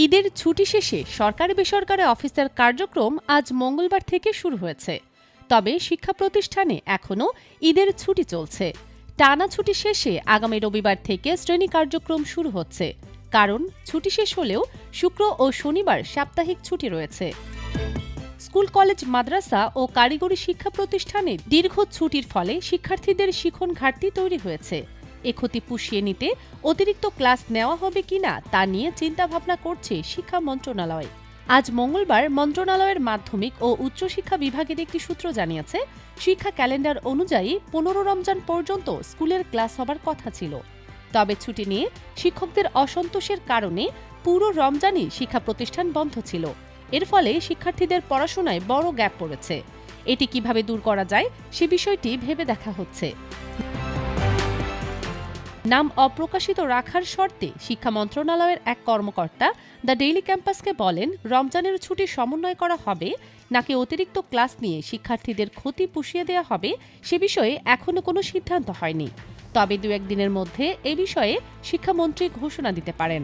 ঈদের ছুটি শেষে সরকারি বেসরকারি অফিসের কার্যক্রম আজ মঙ্গলবার থেকে শুরু হয়েছে। তবে শিক্ষা প্রতিষ্ঠানে এখনও ঈদের ছুটি চলছে। টানা ছুটি শেষে আগামী রবিবার থেকে শ্রেণী কার্যক্রম শুরু হচ্ছে। কারণ ছুটি শেষ হলেও শুক্র ও শনিবার সাপ্তাহিক ছুটি রয়েছে। স্কুল, কলেজ, মাদ্রাসা ও কারিগরি শিক্ষা প্রতিষ্ঠানে দীর্ঘ ছুটির ফলে শিক্ষার্থীদের শিখন ঘাটতি তৈরি হয়েছে। এ ক্ষতি পুষিয়ে নিতে অতিরিক্ত ক্লাস নেওয়া হবে কিনা তা নিয়ে চিন্তাভাবনা করছে শিক্ষা মন্ত্রণালয়। আজ মঙ্গলবার মন্ত্রণালয়ের মাধ্যমিক ও উচ্চশিক্ষা বিভাগের একটি সূত্র জানিয়েছে, শিক্ষা ক্যালেন্ডার অনুযায়ী 15 রমজান পর্যন্ত স্কুলের ক্লাস হবার কথা ছিল। তবে ছুটি নিয়ে শিক্ষকদের অসন্তোষের কারণে পুরো রমজানই শিক্ষা প্রতিষ্ঠান বন্ধ ছিল। এর ফলে শিক্ষার্থীদের পড়াশোনায় বড় গ্যাপ পড়েছে। এটি কিভাবে দূর করা যায় সে বিষয়টি ভেবে দেখা হচ্ছে। নাম অপ্রকাশিত রাখার শর্তে শিক্ষা মন্ত্রণালয়ের এক কর্মকর্তা দ্য ডেইলি ক্যাম্পাসকে বলেন, রমজানের ছুটি সমন্বয় করা হবে নাকি অতিরিক্ত ক্লাস নিয়ে শিক্ষার্থীদের ক্ষতি পুষিয়ে দেওয়া হবে সে বিষয়ে এখনো কোনো সিদ্ধান্ত হয়নি। তবে 2-1 দিনের মধ্যে এ বিষয়ে শিক্ষামন্ত্রী ঘোষণা দিতে পারেন।